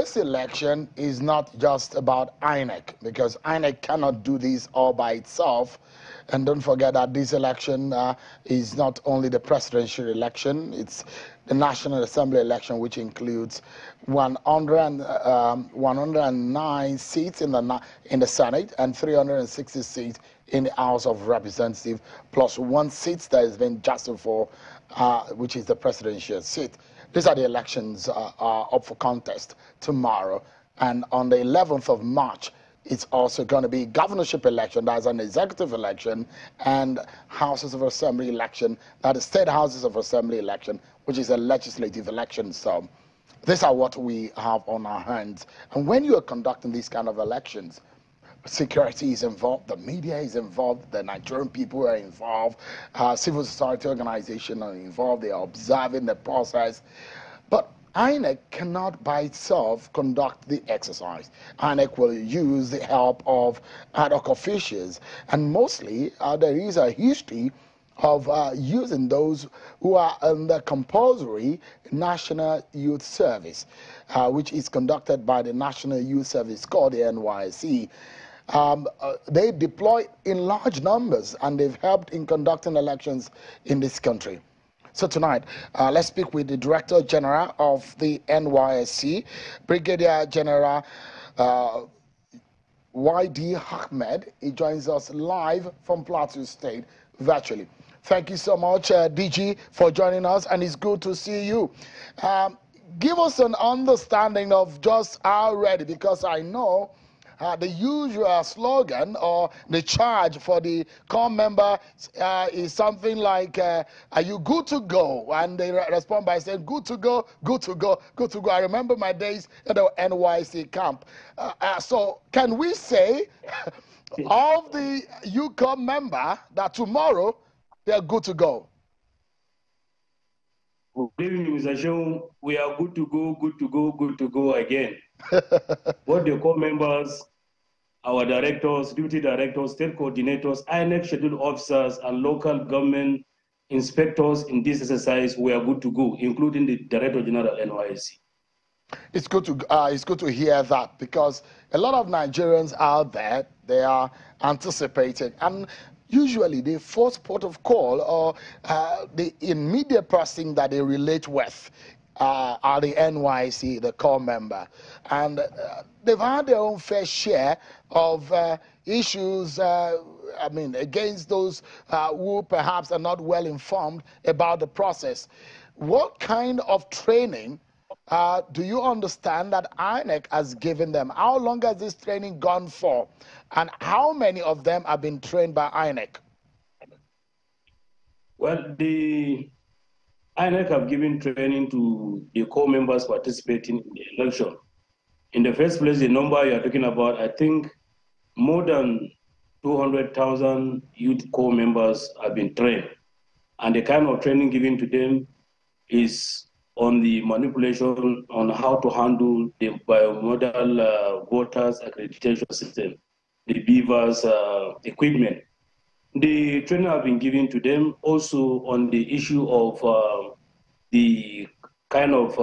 this election is not just about INEC, because INEC cannot do this all by itself. And don't forget that this election is not only the presidential election, it's the National Assembly election, which includes 109 seats in the Senate and 360 seats in the House of Representatives, plus 1 seat that has been justified for, which is the presidential seat. These are the elections are up for contest tomorrow. And on the 11th of March, it's also going to be governorship election, that's an executive election, and houses of assembly election, that is state houses of assembly election, which is a legislative election. So these are what we have on our hands. And when you are conducting these kind of elections, security is involved, the media is involved, the Nigerian people are involved, civil society organizations are involved, they are observing the process. But INEC cannot by itself conduct the exercise. INEC will use the help of ad hoc officials, and mostly there is a history of using those who are in the compulsory National Youth Service, which is conducted by the National Youth Service Corps, the NYSC. They deploy in large numbers, and they've helped in conducting elections in this country. So tonight, let's speak with the Director General of the NYSC, Brigadier General Y.D. Ahmed. He joins us live from Plateau State virtually. Thank you so much, DG, for joining us, and it's good to see you. Give us an understanding of just how ready, because I know the usual slogan or the charge for the corps member is something like, are you good to go? And they respond by saying, good to go, good to go, good to go. I remember my days at the NYSC camp. So can we say of the UCOM member that tomorrow they are good to go? Good evening, Mr. Seun. We are good to go, good to go, good to go again. What the corps members, our directors, duty directors, state coordinators, INEC scheduled officers, and local government inspectors in this exercise, we are good to go, including the Director General NYSC. It's good to hear that, because a lot of Nigerians out there, they are anticipating, and usually the first port of call or the immediate person that they relate with are the NYSC, the corps member. And they've had their own fair share of issues, against those who perhaps are not well informed about the process. What kind of training do you understand that INEC has given them? How long has this training gone for? And how many of them have been trained by INEC? Well, the INEC have given training to the corps members participating in the election. In the first place, the number you are talking about, I think more than 200,000 youth corps members have been trained. And the kind of training given to them is on the manipulation on how to handle the biomodal voters accreditation system, the beavers equipment. The training have been given to them also on the issue of the kind of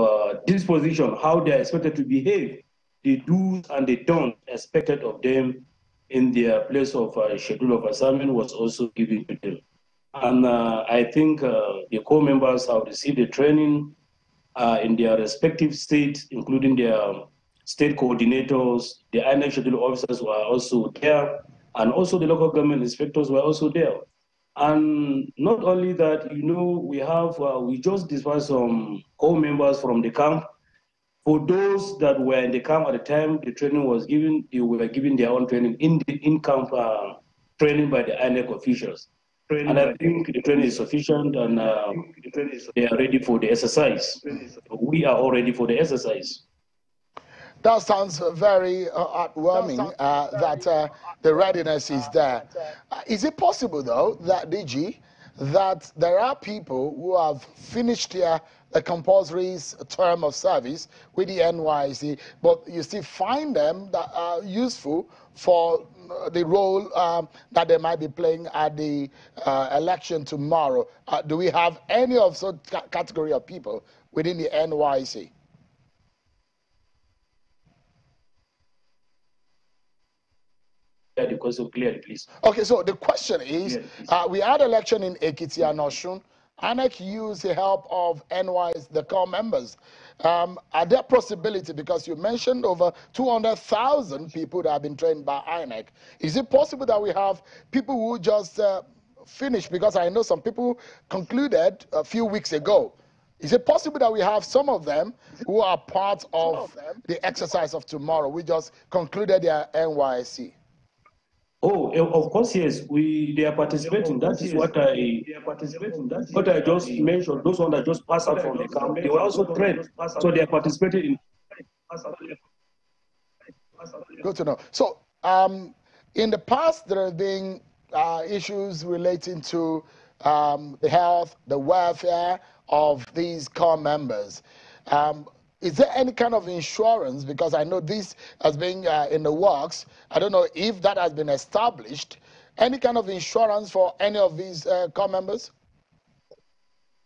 disposition, how they are expected to behave, the do's and the don'ts expected of them in their place of schedule of assignment was also given to them. And I think the corps members have received the training in their respective states, including their state coordinators, the INEC schedule officers were also there, and also the local government inspectors were also there. And not only that, we just dispatched some corps members from the camp. For those that were in the camp at the time the training was given, they were given their own training in-camp training by the INEC officials. And I think the training is sufficient, and they are ready for the exercise. We are all ready for the exercise. That sounds very heartwarming that the readiness is there. Is it possible, though, that, DG, that there are people who have finished their compulsory term of service with the NYSC, but you still find them that are useful for the role that they might be playing at the election tomorrow? Do we have any of such category of people within the NYSC? the question clearly, please. Okay, so the question is, we had election in Ekiti and Osun. INEC used the help of NYSC, the core members. Are there possibility, because you mentioned over 200,000 people that have been trained by INEC, is it possible that we have people who just finished, because I know some people concluded a few weeks ago. Is it possible that we have some of them who are part of the exercise of tomorrow? We just concluded their NYSC. Oh, of course, yes. They are participating. That is what I just mentioned. Those ones that just passed out from the camp, they were also trained, so they are participating in. Good to know. So, in the past, there have been issues relating to the health, the welfare of these core members. Is there any kind of insurance? Because I know this has been in the works. I don't know if that has been established. Any kind of insurance for any of these core members?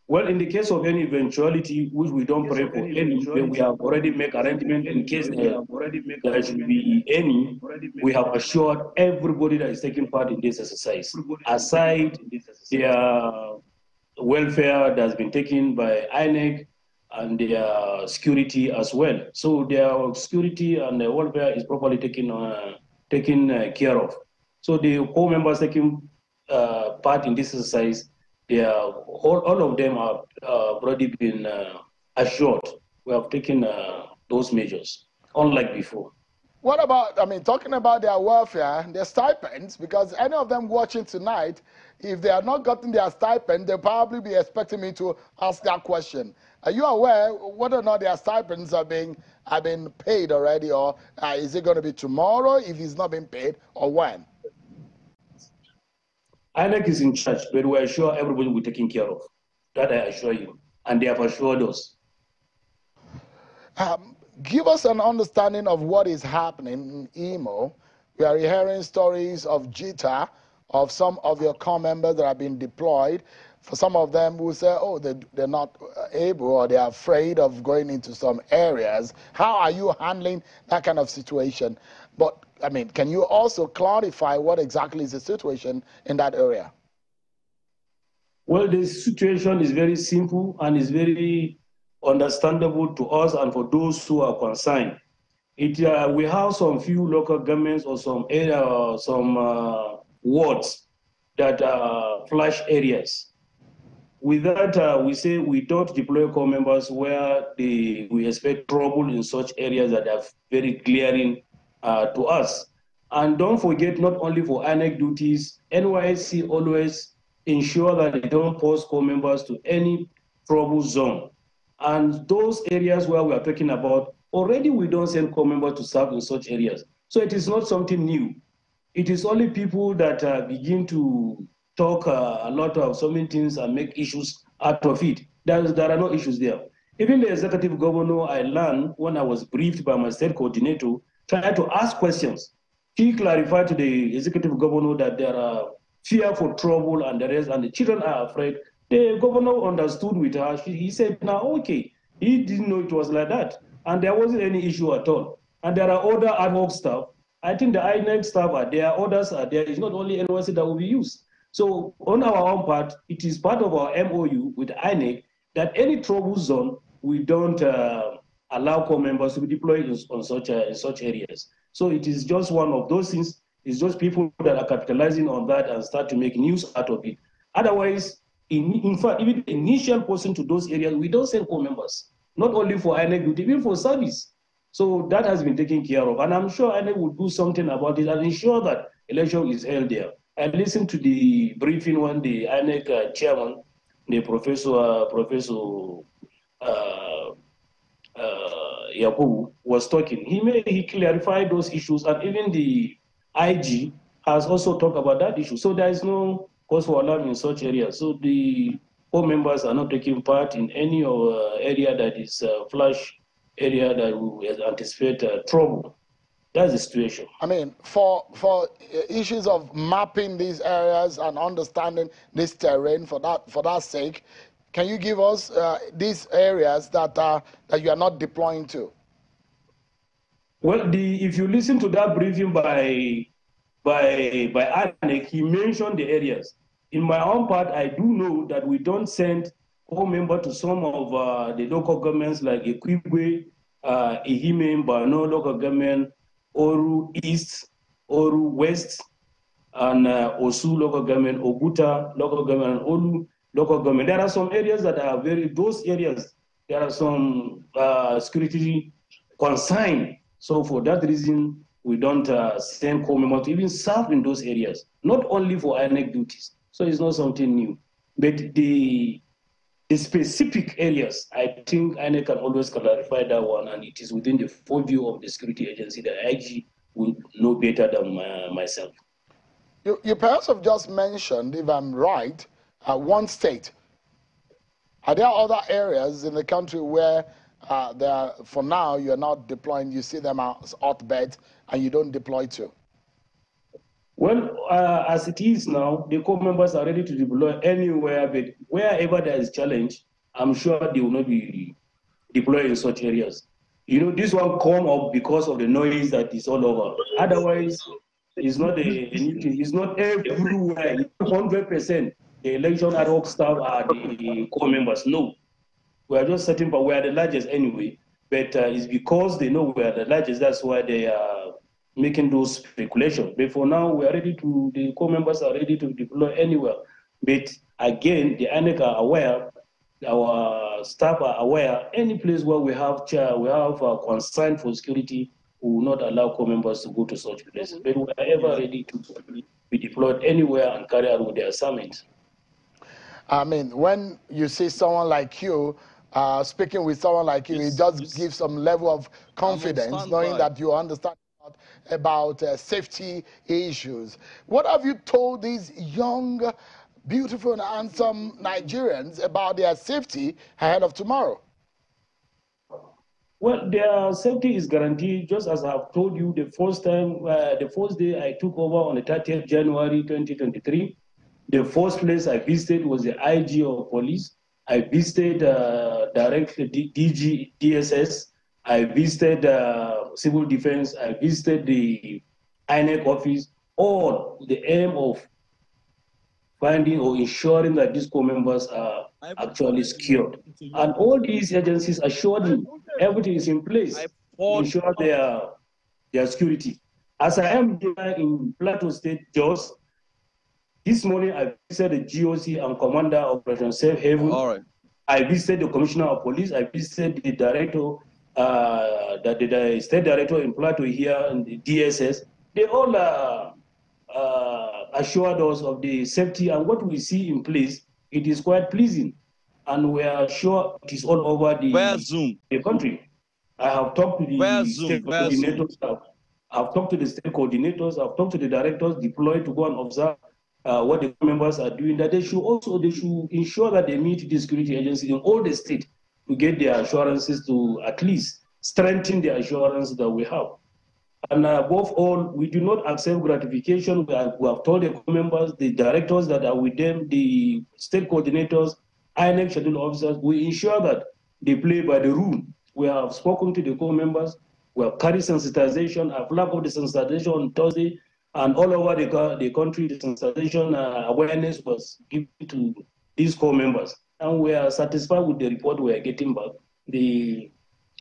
Well, in the case of any eventuality, which we don't pray for any, then we have already made arrangement in case there should be any. We have assured everybody that is taking part in this exercise, aside their welfare that has been taken by INEC, and their security as well. So their security and their welfare is properly taken care of. So the core members taking part in this exercise, all of them have already been assured. We have taken those measures, unlike before. What about, I mean, talking about their welfare, their stipends, because any of them watching tonight, if they are not getting their stipend, they'll probably be expecting me to ask that question. Are you aware whether or not their stipends are being paid already, or is it going to be tomorrow if it's not being paid, or when? INEC is in charge, but we are sure everybody will be taken care of. That I assure you, and they have assured us. Give us an understanding of what is happening in Imo. We are hearing stories of jitter of some of your core members that have been deployed. For some of them who say, oh, they're not able, or they're afraid of going into some areas. How are you handling that kind of situation? But, I mean, can you also clarify what exactly is the situation in that area? Well, the situation is very simple and is very understandable to us and for those who are concerned. We have some few local governments or some wards that are flash areas. With that, we say we don't deploy core members where we expect trouble in such areas that are very glaring to us. And don't forget, not only for INEC duties, NYSC always ensure that they don't post core members to any trouble zone. And those areas where we are talking about, already we don't send core members to serve in such areas. So it is not something new. It is only people that begin to talk a lot of so many things and make issues out of it. There are no issues there. Even the executive governor, I learned when I was briefed by my state coordinator, tried to ask questions. He clarified to the executive governor that there are fear for trouble and the rest, and the children are afraid. The governor understood with her. He said, now, okay, he didn't know it was like that. And there wasn't any issue at all. And there are other ad hoc staff. I think the INEC staff are there, others are there. It's not only NYSC that will be used. So on our own part, it is part of our MOU with INEC that any trouble zone, we don't allow core members to be deployed in such areas. So it is just one of those things. It's just people that are capitalizing on that and start to make news out of it. Otherwise, in fact, even the initial person to those areas, we don't send core members, not only for INEC duty, even for service. So that has been taken care of. And I'm sure INEC will do something about it and ensure that election is held there. I listened to the briefing when the INEC chairman, the Professor Yakubu, was talking. He clarified those issues, and even the IG has also talked about that issue. So there is no cause for alarm in such areas. So the core members are not taking part in any area that is flash area that we anticipate trouble. That's the situation. I mean, for issues of mapping these areas and understanding this terrain, for that sake, can you give us these areas that you are not deploying to? Well, if you listen to that briefing by by ANEC, he mentioned the areas. In my own part, I do know that we don't send co-member to some of the local governments like Equibwe, Ihime, Bano local government, Oru East, Oru West, and Osu local government, Oguta local government, and Olu local government. There are some areas that are those areas, there are some security consign. So for that reason, we don't send co-members to even serve in those areas, not only for INEC duties. So it's not something new. But the specific areas, I think INEC can always clarify that one, and it is within the purview of the security agency that IG will know better than myself. You perhaps have just mentioned, if I'm right, one state. Are there other areas in the country where for now you're not deploying, you see them as hotbeds and you don't deploy to? Well, as it is now, the core members are ready to deploy anywhere, but wherever there is challenge, I'm sure they will not be deployed in such areas. You know, this one come up because of the noise that is all over. Otherwise, it's not it's not everywhere. 100% the election ad hoc staff are the core members. No, we are just certain, but we are the largest anyway. But it's because they know we are the largest. That's why they are making those speculations. But for now, we are ready to. The core members are ready to deploy anywhere. But again, the INEC are aware. Our staff are aware. Any place where we have concern for security, we will not allow core members to go to such places. But we are ever ready to be deployed anywhere and carry out their assignments. I mean, when you see someone like you, speaking with someone like you, it does give some level of confidence, knowing that you understand about safety issues. What have you told these young, beautiful and handsome Nigerians about their safety ahead of tomorrow? Well, their safety is guaranteed, just as I've told you the first day I took over on the 30th January 2023. The first place I visited was the IG of police. I visited direct DG, DSS. I visited civil defense. I visited the INEC office, all with the aim of finding or ensuring that these core members are actually secured. And all these agencies assured me everything is in place to ensure their security. As I am here in Plateau State, Jos, this morning I visited the GOC and Commander of Operation Safe Haven. All right. I visited the Commissioner of Police. I visited the director, the State Director in Plateau here and the DSS. They all assured us of the safety, and what we see in place, it is quite pleasing. And we are sure it is all over the country. I have talked to the state coordinators. I've talked to the state coordinators. I've talked to the directors deployed to go and observe what the members are doing. That they should ensure that they meet the security agencies in all the states to get their assurances, to at least strengthen the assurance that we have. And above all, we do not accept gratification. We have told the members, the directors that are with them, the state coordinators, INEC schedule officers, we ensure that they play by the rule. We have spoken to the core members. We have carried sensitization. I've flagged off the sensitization on Thursday, and all over the country, the sensitization awareness was given to these core members. And we are satisfied with the report we are getting back. The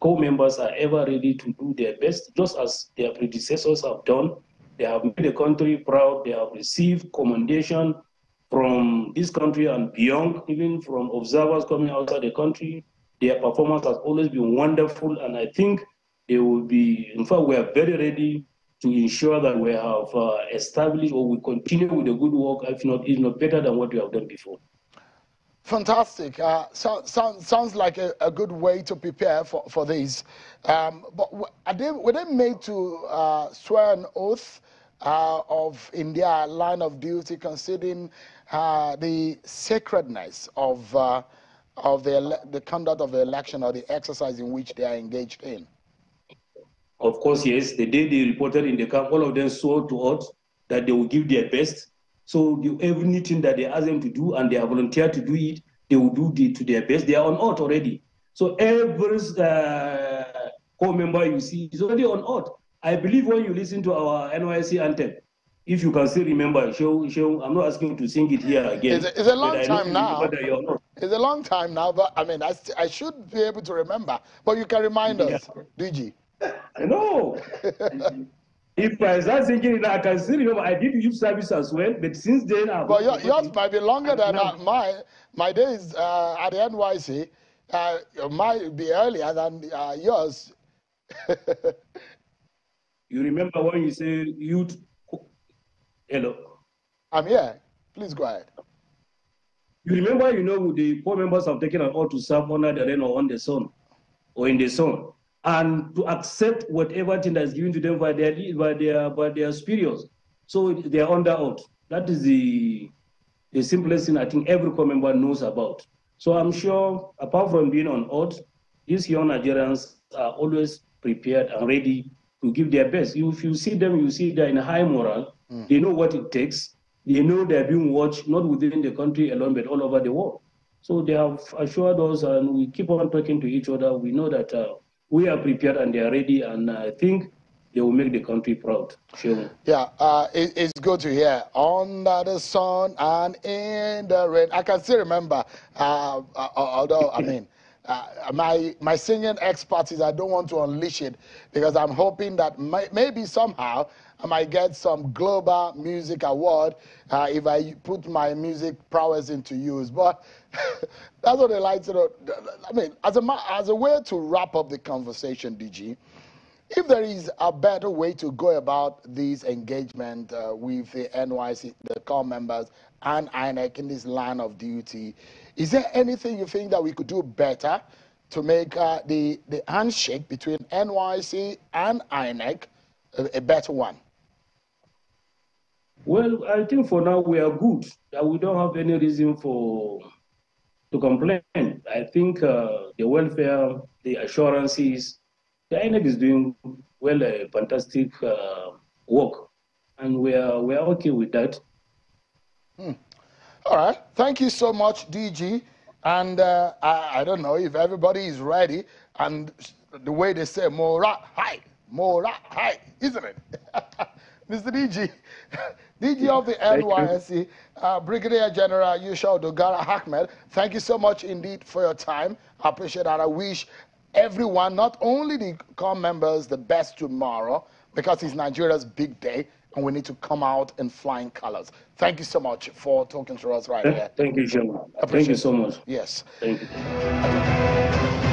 core members are ever ready to do their best, just as their predecessors have done. They have made the country proud. They have received commendation from this country and beyond, even from observers coming outside the country. Their performance has always been wonderful, and I think they will be, in fact, we are very ready to ensure that we have established or we continue with the good work, if not better than what we have done before. Fantastic. Sounds like a good way to prepare for this. But were they made to swear an oath of in their line of duty, considering the sacredness of the conduct of the election or the exercise in which they are engaged in? Of course, yes. The day they reported in the camp, all of them swore to us that they will give their best. So everything that they ask them to do, and they are volunteered to do it, they will do to their best. They are on oath already. So every core member you see is already on oath. I believe when you listen to our NYSC anthem, If you can still remember, I'm not asking you to sing it here again. It's a long time now. That you're not. It's a long time now, but I mean, I should be able to remember. But you can remind us, DG. I know. If I start thinking it, I can still remember I did youth service as well, but since then I've. But yours might be longer than mine. My days at the NYSC might be earlier than yours. You remember when you say youth? Hello. I'm here. Please go ahead. You remember, the poor members have taken an oath to serve under the rain or on the sun, or in the sun, and to accept whatever thing that is given to them by their superiors. So they are under oath. That is the simplest thing I think every core member knows about. So I'm sure, apart from being on oath, these young Nigerians are always prepared and ready to give their best. If you see them, you see they're in high morale. They know what it takes. They know they're being watched, not within the country alone, but all over the world. So they have assured us, and we keep on talking to each other. We know that we are prepared and they are ready, and I think they will make the country proud. Sure. Yeah, it's good to hear. Under the sun and in the rain. I can still remember, although, I mean, my singing expertise, I don't want to unleash it because I'm hoping that maybe somehow I might get some global music award if I put my music prowess into use. But that's what I like to know. I mean, as a way to wrap up the conversation, DG, if there is a better way to go about this engagement with the NYSC, the core members, and INEC in this line of duty, is there anything you think that we could do better to make the handshake between NYSC and INEC a better one? Well, I think for now we are good. We don't have any reason to complain. I think the welfare, the assurances, the INEC is doing well, fantastic work, and we are okay with that. All right, thank you so much, DG. And I don't know if everybody is ready, and the way they say "Mora high," isn't it? Mr. DG, DG of the NYSC, Brigadier General Yushau Dogara Ahmed, thank you so much indeed for your time. I appreciate that. I wish everyone, not only the core members, the best tomorrow, because it's Nigeria's big day, and we need to come out in flying colors. Thank you so much for talking to us right here. Thank you, Sherman. Thank you so much. Yes. Thank you.